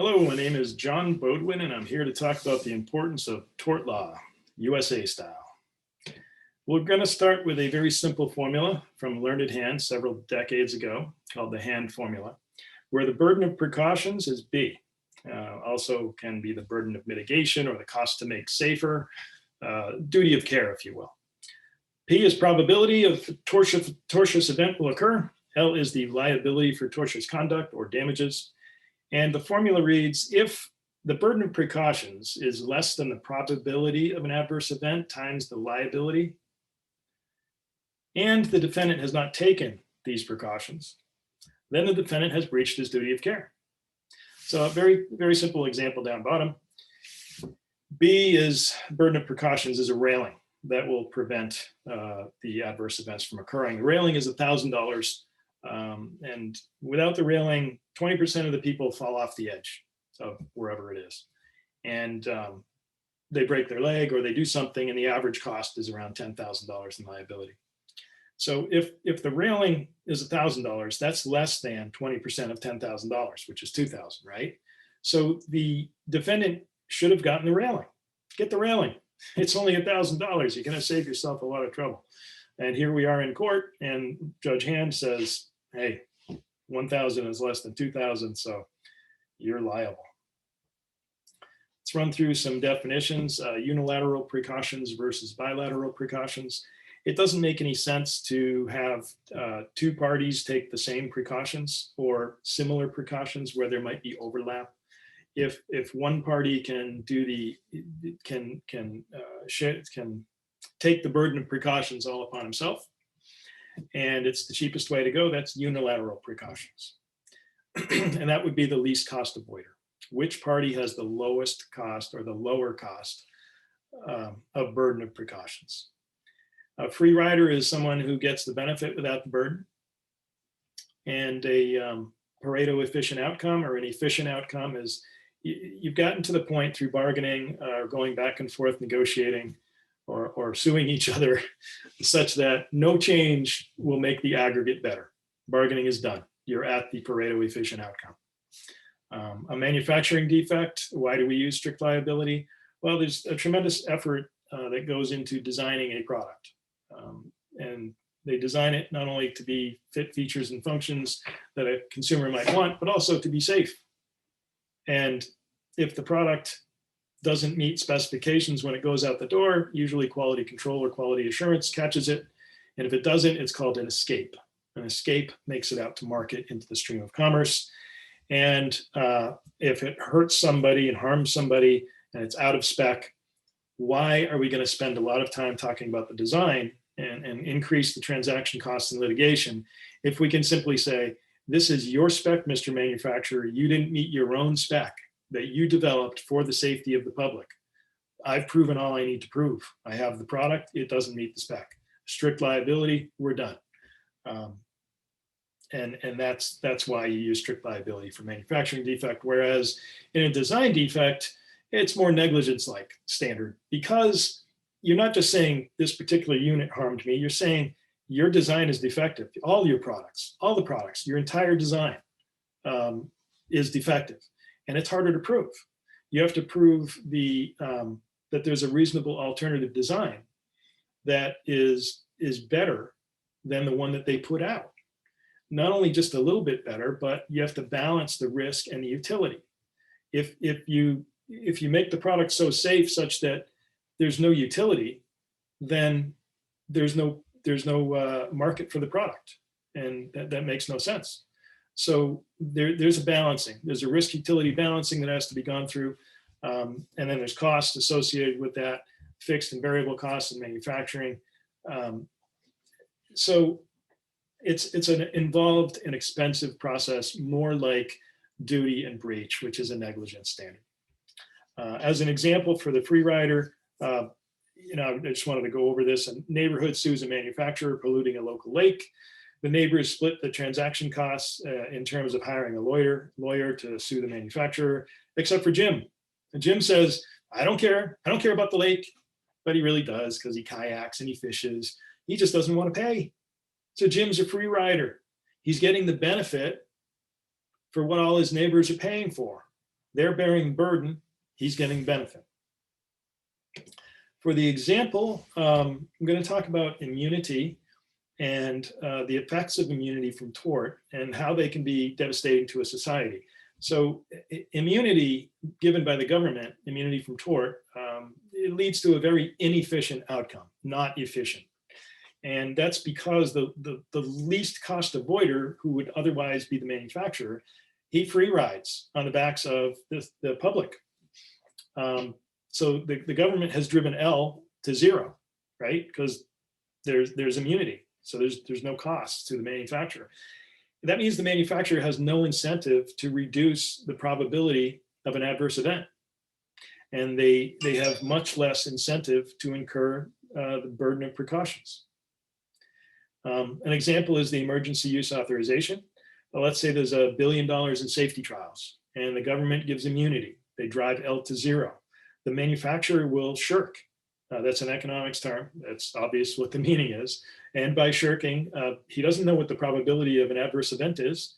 Hello, my name is John Bodwin, and I'm here to talk about the importance of tort law, USA style. We're going to start with a very simple formula from learned hand several decades ago called the Hand formula, where the burden of precautions is B. Also can be the burden of mitigation or the cost to make safer, duty of care, if you will. P is probability of tortious event will occur. L is the liability for tortious conduct or damages. And the formula reads, if the burden of precautions is less than the probability of an adverse event times the liability, and the defendant has not taken these precautions, then the defendant has breached his duty of care. So a very, very simple example down bottom. B is burden of precautions is a railing that will prevent the adverse events from occurring. The railing is $1,000. And without the railing, 20% of the people fall off the edge of wherever it is. And they break their leg or they do something, and the average cost is around $10,000 in liability. So if the railing is $1,000, that's less than 20% of $10,000, which is $2,000, right? So the defendant should have gotten the railing. Get the railing. It's only $1,000. You're going to save yourself a lot of trouble. And here we are in court, and Judge Hand says, hey, 1,000 is less than 2,000, so you're liable. Let's run through some definitions, unilateral precautions versus bilateral precautions. It doesn't make any sense to have two parties take the same precautions or similar precautions where there might be overlap. If one party can do can take the burden of precautions all upon himself, and it's the cheapest way to go, that's unilateral precautions. And that would be the least cost avoider. Which party has the lowest cost or the lower cost of burden of precautions? A free rider is someone who gets the benefit without the burden. And a Pareto efficient outcome or an efficient outcome is you've gotten to the point through bargaining or going back and forth negotiating or suing each other such that no change will make the aggregate better. Bargaining is done. You're at the Pareto efficient outcome. A manufacturing defect, why do we use strict liability? Well, there's a tremendous effort that goes into designing a product. And they design it not only to be fit features and functions that a consumer might want, but also to be safe. And if the product doesn't meet specifications when it goes out the door, usually quality control or quality assurance catches it. And if it doesn't, it's called an escape. An escape makes it out to market into the stream of commerce. And if it hurts somebody and harms somebody and it's out of spec, why are we going to spend a lot of time talking about the design and increase the transaction costs and litigation if we can simply say, this is your spec, Mr. Manufacturer, you didn't meet your own spec that you developed for the safety of the public. I've proven all I need to prove. I have the product, it doesn't meet the spec. Strict liability, we're done. And that's why you use strict liability for manufacturing defect, whereas in a design defect, it's more negligence-like standard, because you're not just saying this particular unit harmed me, you're saying your design is defective. All your products, all the products, your entire design is defective. And it's harder to prove. You have to prove that there's a reasonable alternative design that is better than the one that they put out. Not only just a little bit better, but you have to balance the risk and the utility. If you make the product so safe such that there's no utility, then there's no market for the product, and that makes no sense. So there's a balancing. There's a risk utility balancing that has to be gone through, and then there's costs associated with that, fixed and variable costs in manufacturing. So it's an involved and expensive process, more like duty and breach, which is a negligence standard. As an example for the free rider, I just wanted to go over this. A neighborhood sues a manufacturer polluting a local lake. The neighbors split the transaction costs in terms of hiring a lawyer to sue the manufacturer, except for Jim. And Jim says, I don't care. I don't care about the lake, but he really does because he kayaks and he fishes. He just doesn't want to pay. So Jim's a free rider. He's getting the benefit for what all his neighbors are paying for. They're bearing the burden, he's getting benefit. For the example, I'm going to talk about immunity and the effects of immunity from tort and how they can be devastating to a society. So immunity given by the government, immunity from tort, it leads to a very inefficient outcome, not efficient. And that's because the least cost avoider, who would otherwise be the manufacturer, he free rides on the backs of the public. So the government has driven L to zero, right? Because there's immunity. So there's no cost to the manufacturer. That means the manufacturer has no incentive to reduce the probability of an adverse event. And they have much less incentive to incur the burden of precautions. An example is the emergency use authorization. Well, let's say there's $1 billion in safety trials and the government gives immunity. They drive L to zero. The manufacturer will shirk. That's an economics term. That's obvious what the meaning is. And by shirking, he doesn't know what the probability of an adverse event is,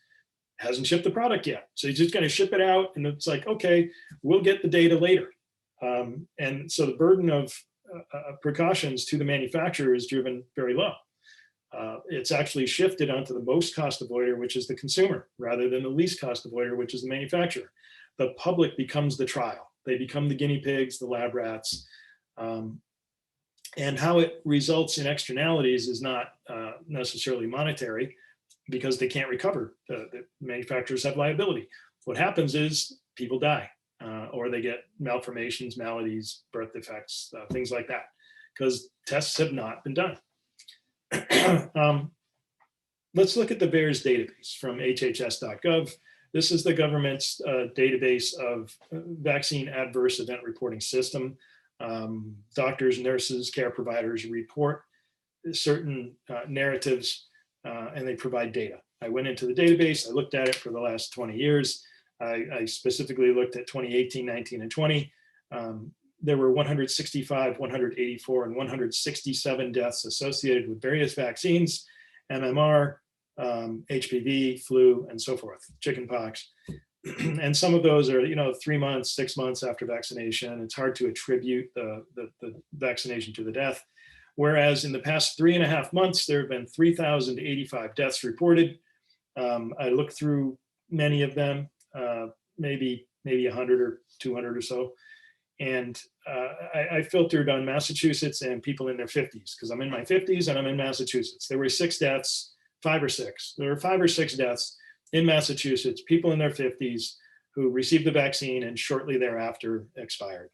hasn't shipped the product yet. So he's just going to ship it out and it's like, okay, we'll get the data later. And so the burden of precautions to the manufacturer is driven very low. It's actually shifted onto the most cost avoider, which is the consumer, rather than the least cost avoider, which is the manufacturer. The public becomes the trial. They become the guinea pigs, the lab rats. And how it results in externalities is not necessarily monetary, because they can't recover. The manufacturers have liability. What happens is people die, or they get malformations, maladies, birth defects, things like that, because tests have not been done. Let's look at the VAERS database from hhs.gov. This is the government's database of vaccine adverse event reporting system. Doctors, nurses, care providers report certain narratives and they provide data. I went into the database, I looked at it for the last 20 years. I specifically looked at 2018, 19, and 20. There were 165, 184, and 167 deaths associated with various vaccines, MMR, HPV, flu, and so forth, chickenpox. And some of those are, 3 months, 6 months after vaccination. It's hard to attribute the vaccination to the death. Whereas in the past 3.5 months, there have been 3,085 deaths reported. I looked through many of them, maybe 100 or 200 or so. And I filtered on Massachusetts and people in their 50s, because I'm in my 50s and I'm in Massachusetts. There were 6 deaths, 5 or 6. There were 5 or 6 deaths in Massachusetts, people in their 50s who received the vaccine and shortly thereafter expired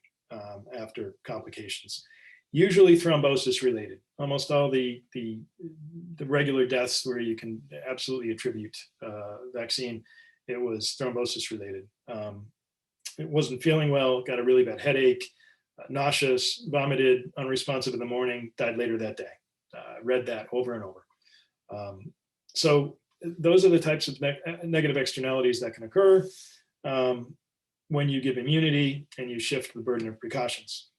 after complications. Usually thrombosis related. Almost all the regular deaths where you can absolutely attribute vaccine, it was thrombosis related. It wasn't feeling well, got a really bad headache, nauseous, vomited, unresponsive in the morning, died later that day. Read that over and over. So those are the types of negative externalities that can occur when you give immunity and you shift the burden of precautions.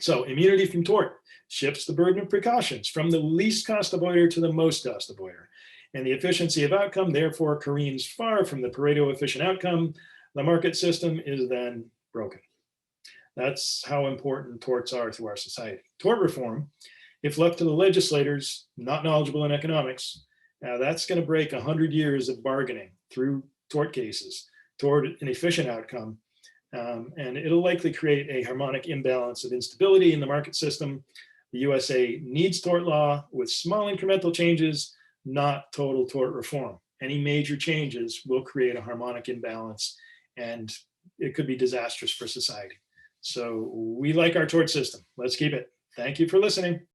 So immunity from tort shifts the burden of precautions from the least cost avoider to the most cost avoider. And the efficiency of outcome therefore careens far from the Pareto efficient outcome. The market system is then broken. That's how important torts are to our society. Tort reform, if left to the legislators not knowledgeable in economics, that's going to break 100 years of bargaining through tort cases toward an efficient outcome. And it'll likely create a harmonic imbalance of instability in the market system. The USA needs tort law with small incremental changes, not total tort reform. Any major changes will create a harmonic imbalance, and it could be disastrous for society. So we like our tort system. Let's keep it. Thank you for listening.